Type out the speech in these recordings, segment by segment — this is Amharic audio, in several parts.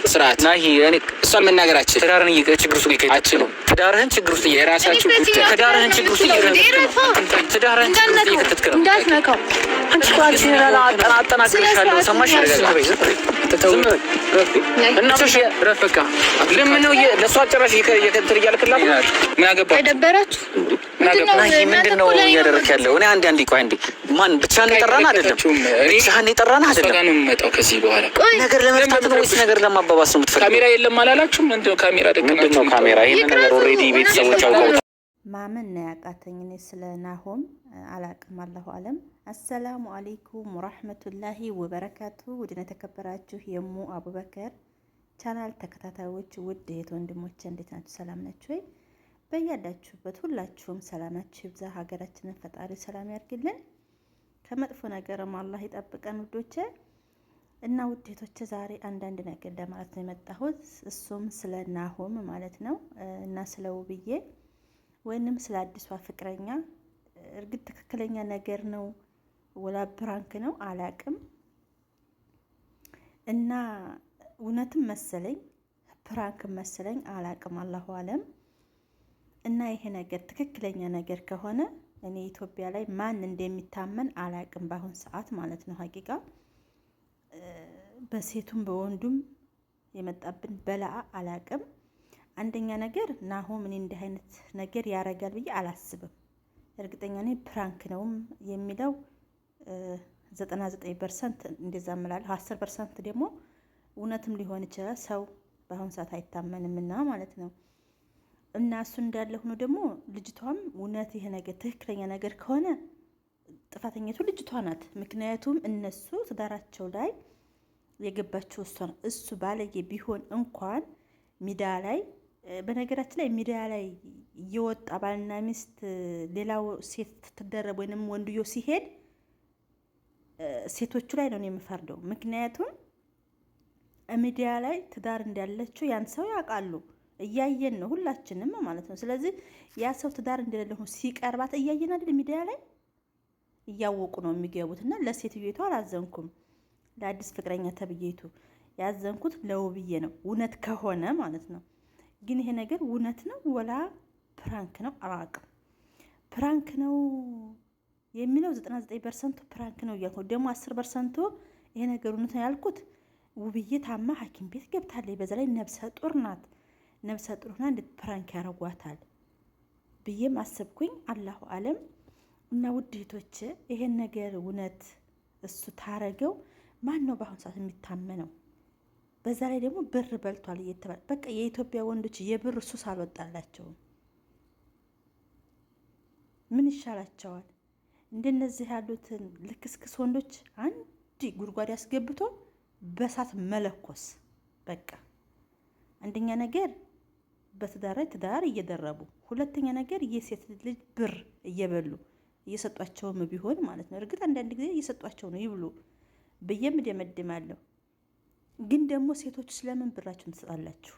ስርዓት ናሂ እኔ እሷን መናገራችን ትዳርህን ችግር ውስጥ ሊከታችሁ ነው። ትዳርህን ችግር ውስጥ የራሳችሁ ጉዳይ ትዳርህን ችግር ውስጥ ትዳርህን እየከተትክ ነው። እንዳትነካው አንቺ ቋንቋ ይራላ አጠናክርሻለሁ። ሰማሽ? እናቶሽ ረፈካ ለምን ነው ለሷ ጭራሽ የከተር እያልክላት ምን አገባህ? አይደበራችሁ? ምንድን ነው እያደረክ ያለው? እኔ አንዴ ቆይ አንዴ ማን ብቻህን የጠራን አይደለም። ብቻህን የጠራን አይደለም። ጋር ነው የምመጣው ከዚህ በኋላ ነገር ለመፍታት ነው ወይስ ነገር ለማባባስ ነው የምትፈልገው? ካሜራ የለም አላላችሁም? ምንድነው ካሜራ ደቀናችሁ? ካሜራ ይሄን ነገር ኦሬዲ ቤተሰቦች አውቀውታል። ማመን ነው ያቃተኝ እኔ ስለ ናሆም አላቅም። አላሁ አለም። አሰላሙ አለይኩም ወራህመቱላሂ ወበረካቱ። ውድና ተከበራችሁ የሙ አቡበከር ቻናል ተከታታዮች ውድ እህት ወንድሞቼ እንዴት ናችሁ? ሰላም ናችሁ ወይ? በያላችሁበት ሁላችሁም ሰላማችሁ ይብዛ። ሀገራችንን ፈጣሪ ሰላም ያርግልን፣ ከመጥፎ ነገርም አላህ ይጠብቀን ውዶቼ። እና ውዴቶቼ ዛሬ አንዳንድ ነገር ለማለት ነው የመጣሁት። እሱም ስለ ናሆም ማለት ነው እና ስለ ውብዬ ወይንም ስለ አዲሷ ፍቅረኛ። እርግጥ ትክክለኛ ነገር ነው ወላ ፕራንክ ነው አላቅም። እና እውነትም መሰለኝ ፕራንክ መሰለኝ አላቅም፣ አላሁ አለም። እና ይሄ ነገር ትክክለኛ ነገር ከሆነ እኔ ኢትዮጵያ ላይ ማን እንደሚታመን አላቅም በአሁን ሰዓት ማለት ነው። ሀቂቃ በሴቱም በወንዱም የመጣብን በላአ አላቅም። አንደኛ ነገር ናሆም እኔ እንዲህ አይነት ነገር ያረጋል ብዬ አላስብም። እርግጠኛ ነኝ ፕራንክ ነውም የሚለው 99% እንደዛ እምላለሁ። 10% ደግሞ እውነትም ሊሆን ይችላል። ሰው በአሁን ሰዓት አይታመንምና ማለት ነው። እና እሱ እንዳለ ሆኖ ደግሞ ልጅቷም እውነት ይሄ ነገር ትክክለኛ ነገር ከሆነ ጥፋተኛቱ ልጅቷ ናት። ምክንያቱም እነሱ ትዳራቸው ላይ የገባቸው እሷ ነው። እሱ ባለጌ ቢሆን እንኳን ሚዲያ ላይ በነገራችን ላይ ሚዲያ ላይ እየወጣ ባልና ሚስት ሌላው ሴት ትደረብ ወይንም ወንድዮ ሲሄድ ሴቶቹ ላይ ነው የምፈርደው። ምክንያቱም ሚዲያ ላይ ትዳር እንዳለችው ያን ሰው ያውቃሉ፣ እያየን ነው ሁላችንም ማለት ነው። ስለዚህ ያ ሰው ትዳር እንደሌለ ሆኖ ሲቀርባት እያየን አይደል? ሚዲያ ላይ እያወቁ ነው የሚገቡት። እና ለሴትዮቱ አላዘንኩም፣ ለአዲስ ፍቅረኛ ተብዬቱ ያዘንኩት ለውብዬ ነው፣ እውነት ከሆነ ማለት ነው። ግን ይሄ ነገር እውነት ነው ወላ ፕራንክ ነው አላውቅም። ፕራንክ ነው የሚለው 99% ፕራንክ ነው እያልኩ ደግሞ 10% ይሄ ነገር እውነት ነው ያልኩት። ውብዬ ታማ ሐኪም ቤት ገብታለች። በዛ ላይ ነብሰ ጡር ናት። ነብሰ ጡር ሆና እንዴት ፕራንክ ያረጓታል ብዬም አሰብኩኝ። አላሁ አለም። እና ውድ እህቶቼ ይሄን ነገር እውነት እሱ ታረገው ማን ነው በአሁኑ ሰዓት የሚታመነው? በዛ ላይ ደግሞ ብር በልቷል እየተባለ በቃ የኢትዮጵያ ወንዶች የብር ሱስ አልወጣላቸውም። ምን ይሻላቸዋል? እንደነዚህ ያሉትን ልክስክስ ወንዶች አንድ ጉድጓድ ያስገብቶ በሳት መለኮስ በቃ። አንደኛ ነገር በትዳር ላይ ትዳር እየደረቡ፣ ሁለተኛ ነገር የሴት ልጅ ብር እየበሉ እየሰጧቸውም ቢሆን ማለት ነው። እርግጥ አንዳንድ ጊዜ እየሰጧቸው ነው ይብሉ ብዬም ደመድማለሁ። ግን ደግሞ ሴቶች ስለምን ብራችሁን ትሰጣላችሁ?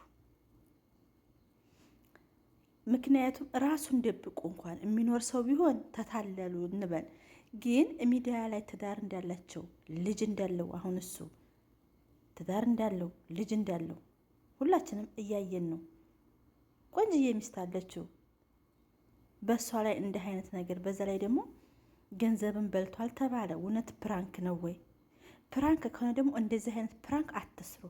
ምክንያቱም ራሱን ደብቆ እንኳን የሚኖር ሰው ቢሆን ተታለሉ እንበል። ግን ሚዲያ ላይ ትዳር እንዳላቸው ልጅ እንዳለው አሁን እሱ ትዳር እንዳለው ልጅ እንዳለው ሁላችንም እያየን ነው። ቆንጅዬ ሚስት አለችው። በእሷ ላይ እንዲህ አይነት ነገር፣ በዛ ላይ ደግሞ ገንዘብን በልቷል ተባለ። እውነት ፕራንክ ነው ወይ? ፕራንክ ከሆነ ደግሞ እንደዚህ አይነት ፕራንክ አትስሩ።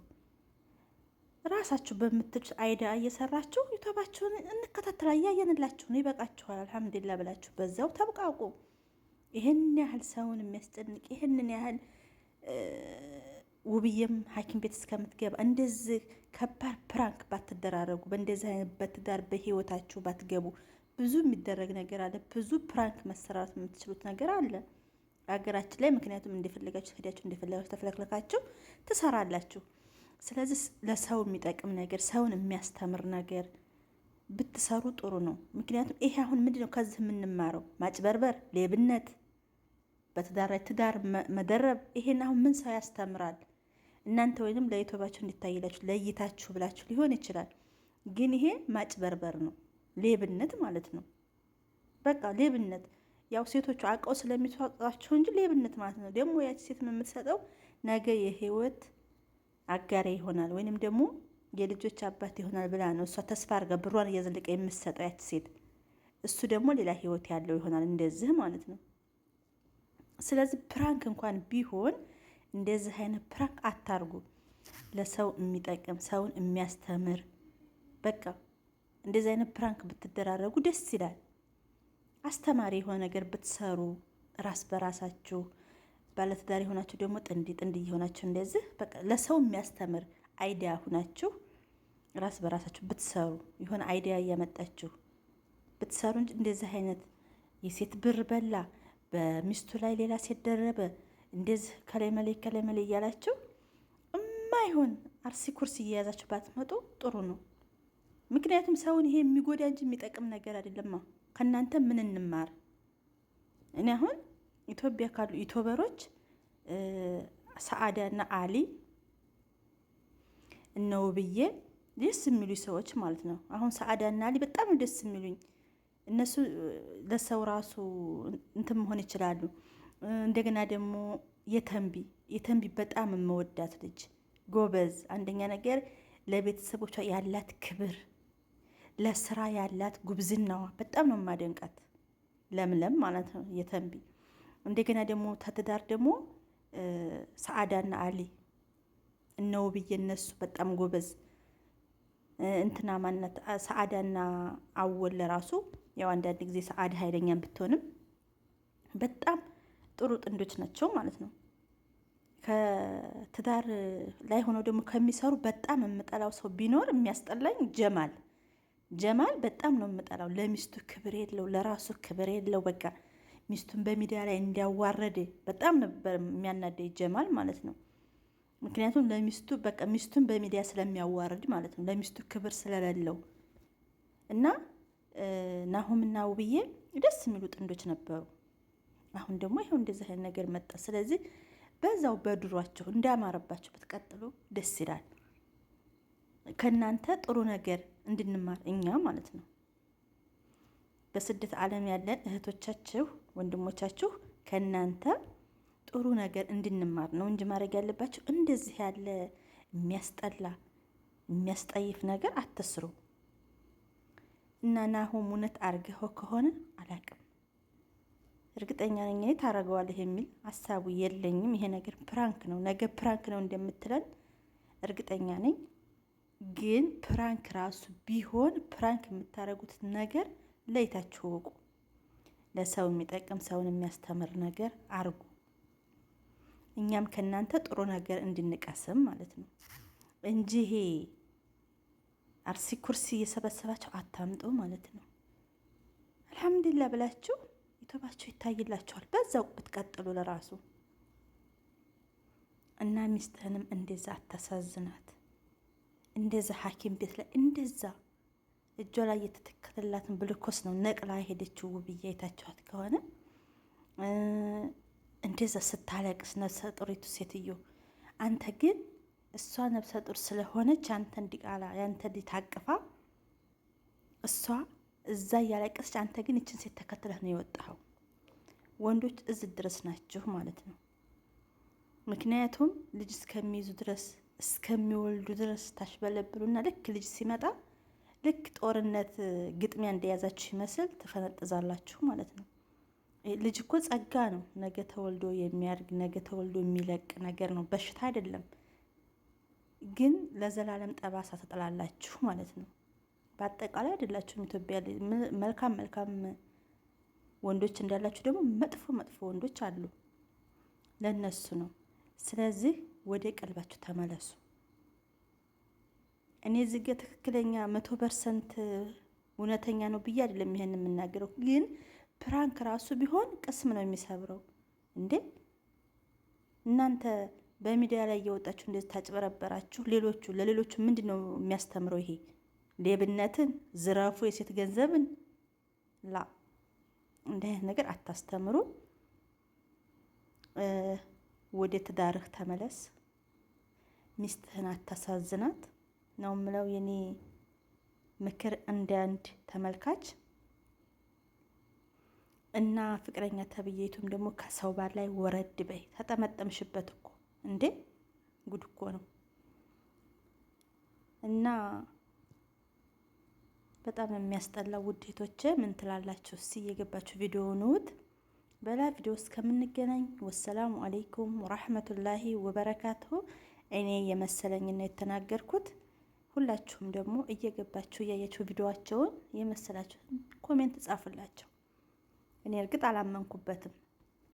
ራሳችሁ በምትሉት አይዳ እየሰራችሁ ዩቲዩባችሁን እንከታተላ እያየንላችሁ ነው። ይበቃችኋል አልሐምዱሊላህ ብላችሁ በዛው ተብቃቁ። ይህን ያህል ሰውን የሚያስጨንቅ ይህንን ያህል ውብዬም ሐኪም ቤት እስከምትገባ እንደዚህ ከባድ ፕራንክ ባትደራረጉ፣ በእንደዚህ አይነት በትዳር በህይወታችሁ ባትገቡ። ብዙ የሚደረግ ነገር አለ። ብዙ ፕራንክ መሰራት የምትችሉት ነገር አለ ሀገራችን ላይ። ምክንያቱም እንደፈለጋችሁ ሄዳችሁ እንደፈለጋችሁ ተፈለክለካችሁ ትሰራላችሁ። ስለዚህ ለሰው የሚጠቅም ነገር፣ ሰውን የሚያስተምር ነገር ብትሰሩ ጥሩ ነው። ምክንያቱም ይሄ አሁን ምንድነው ከዚህ የምንማረው? ማጭበርበር፣ ሌብነት፣ በትዳር ላይ ትዳር መደረብ። ይሄን አሁን ምን ሰው ያስተምራል? እናንተ ወይንም ለዩቲዩባችሁ እንዲታይላችሁ ለይታችሁ ብላችሁ ሊሆን ይችላል። ግን ይሄ ማጭበርበር ነው፣ ሌብነት ማለት ነው። በቃ ሌብነት። ያው ሴቶቹ አውቀው ስለሚሰጧቸው እንጂ ሌብነት ማለት ነው። ደግሞ ያቺ ሴት የምትሰጠው ነገ የህይወት አጋሬ ይሆናል ወይንም ደግሞ የልጆች አባት ይሆናል ብላ ነው እሷ ተስፋ አድርጋ ብሯን እያዘለቀ የምትሰጠው ያች ሴት። እሱ ደግሞ ሌላ ህይወት ያለው ይሆናል እንደዚህ ማለት ነው። ስለዚህ ፕራንክ እንኳን ቢሆን እንደዚህ አይነት ፕራንክ አታርጉ። ለሰው የሚጠቅም ሰውን የሚያስተምር በቃ እንደዚህ አይነት ፕራንክ ብትደራረጉ ደስ ይላል። አስተማሪ የሆነ ነገር ብትሰሩ ራስ በራሳችሁ ባለትዳር የሆናችሁ ደግሞ ጥንድ ጥንድ እየሆናችሁ እንደዚህ በቃ ለሰው የሚያስተምር አይዲያ ሁናችሁ ራስ በራሳችሁ ብትሰሩ የሆነ አይዲያ እያመጣችሁ ብትሰሩ እንጂ እንደዚህ አይነት የሴት ብር በላ በሚስቱ ላይ ሌላ ሴት ደረበ እንደዚህ ከላይ መሌ እያላችሁ እማይሆን አርሲ ኩርሲ እየያዛችሁ ባትመጡ ጥሩ ነው። ምክንያቱም ሰውን ይሄ የሚጎዳ እንጂ የሚጠቅም ነገር አይደለማ። ከእናንተ ምን እንማር? እኔ አሁን ኢትዮጵያ ካሉ ዩቲዩበሮች ሰአዳ እና አሊ እነ ውብዬ ደስ የሚሉ ሰዎች ማለት ነው። አሁን ሰአዳ እና አሊ በጣም ደስ የሚሉኝ እነሱ ለሰው ራሱ እንትን መሆን ይችላሉ። እንደገና ደግሞ የተንቢ በጣም የምወዳት ልጅ ጎበዝ፣ አንደኛ ነገር ለቤተሰቦቿ ያላት ክብር፣ ለስራ ያላት ጉብዝናዋ በጣም ነው የማደንቃት። ለምለም ማለት ነው የተንቢ። እንደገና ደግሞ ተትዳር ደግሞ ሰአዳና አሊ እነ ውብዬ እነሱ በጣም ጎበዝ እንትና ማነት ሰአዳና አወል ለራሱ ያው አንዳንድ ጊዜ ሰአዳ ኃይለኛም ብትሆንም በጣም ጥሩ ጥንዶች ናቸው ማለት ነው። ከትዳር ላይ ሆነው ደግሞ ከሚሰሩ በጣም የምጠላው ሰው ቢኖር የሚያስጠላኝ ጀማል በጣም ነው የምጠላው። ለሚስቱ ክብር የለው፣ ለራሱ ክብር የለው። በቃ ሚስቱን በሚዲያ ላይ እንዲያዋረድ በጣም ነበር የሚያናደኝ ጀማል ማለት ነው። ምክንያቱም ለሚስቱ በቃ ሚስቱን በሚዲያ ስለሚያዋርድ ማለት ነው፣ ለሚስቱ ክብር ስለሌለው እና ናሆምና ውብዬ ደስ የሚሉ ጥንዶች ነበሩ። አሁን ደግሞ ይኸው እንደዚህ አይነት ነገር መጣ። ስለዚህ በዛው በድሯቸው እንዳማረባቸው ብትቀጥሉ ደስ ይላል። ከእናንተ ጥሩ ነገር እንድንማር እኛ ማለት ነው። በስደት ዓለም ያለን እህቶቻችሁ ወንድሞቻችሁ ከእናንተ ጥሩ ነገር እንድንማር ነው እንጂ ማድረግ ያለባችሁ እንደዚህ ያለ የሚያስጠላ የሚያስጠይፍ ነገር አትስሩ። እና ናሆም እውነት አርገኸው ከሆነ አላቅም፣ እርግጠኛ ነኝ እኔ ታረገዋለህ የሚል ሀሳቡ የለኝም። ይሄ ነገር ፕራንክ ነው፣ ነገ ፕራንክ ነው እንደምትለን እርግጠኛ ነኝ። ግን ፕራንክ ራሱ ቢሆን ፕራንክ የምታደርጉት ነገር ለይታችሁ ወቁ። ለሰው የሚጠቅም ሰውን የሚያስተምር ነገር አርጉ። እኛም ከእናንተ ጥሩ ነገር እንድንቀስም ማለት ነው እንጂ ይሄ አርሲ ኩርሲ እየሰበሰባቸው አታምጡ ማለት ነው። አልሐምዱሊላህ ብላችሁ ዩቱባችሁ ይታይላችኋል። በዛው ብትቀጥሉ ለራሱ እና ሚስትህንም እንደዛ አታሳዝናት። እንደዛ ሐኪም ቤት ላይ እንደዛ እጇ ላይ የተተከተላትን ብልኮስ ነው ነቅላ ሄደችው ውብዬ አይታችኋት ከሆነ እንደዛ ስታለቅስ ነፍሰ ጡሪቱ ሴትዮ። አንተ ግን እሷ ነፍሰ ጡር ስለሆነች አንተ እንዲቃላ ያንተ እንዲታቅፋ እሷ እዛ እያለቀሰች አንተ ግን እችን ሴት ተከትለህ ነው የወጣኸው። ወንዶች እዚህ ድረስ ናችሁ ማለት ነው። ምክንያቱም ልጅ እስከሚይዙ ድረስ እስከሚወልዱ ድረስ ታሽበለብሉና ልክ ልጅ ሲመጣ ልክ ጦርነት ግጥሚያ እንደያዛችሁ ይመስል ትፈነጥዛላችሁ ማለት ነው። ልጅ እኮ ጸጋ ነው። ነገ ተወልዶ የሚያድግ ነገ ተወልዶ የሚለቅ ነገር ነው፣ በሽታ አይደለም። ግን ለዘላለም ጠባሳ ትጥላላችሁ ማለት ነው። በአጠቃላይ አይደላችሁም። ኢትዮጵያ መልካም ወንዶች እንዳላችሁ ደግሞ መጥፎ ወንዶች አሉ። ለነሱ ነው። ስለዚህ ወደ ቀልባችሁ ተመለሱ። እኔ እዚህ ጋ ትክክለኛ 100% እውነተኛ ነው ብዬ አይደለም ይሄን የምናገረው። ግን ፕራንክ ራሱ ቢሆን ቅስም ነው የሚሰብረው እንዴ! እናንተ በሚዲያ ላይ እየወጣችሁ እንደዚህ ታጭበረበራችሁ። ለሌሎቹ ምንድን ነው የሚያስተምረው? ይሄ ሌብነትን፣ ዝረፉ፣ የሴት ገንዘብን ላ እንደ አይነት ነገር አታስተምሩ። ወደ ትዳርህ ተመለስ። ሚስትህን አታሳዝናት ነው ምለው የኔ ምክር እንደ አንድ ተመልካች እና ፍቅረኛ ተብዬቱም ደግሞ ከሰው ባል ላይ ወረድ በይ። ተጠመጠምሽበት እኮ እንዴ! ጉድ እኮ ነው። እና በጣም የሚያስጠላው ውዴቶቼ ምን ትላላችሁ? እስቲ እየገባችሁ ቪዲዮውን ውት በላ ቪዲዮ እስከምንገናኝ ወሰላሙ አለይኩም ወራህመቱላሂ ወበረካቱሁ። እኔ የመሰለኝና የተናገርኩት ሁላችሁም ደግሞ እየገባችሁ እያያችሁ ቪዲዮዋቸውን የመሰላችሁን ኮሜንት ጻፉላቸው። እኔ እርግጥ አላመንኩበትም።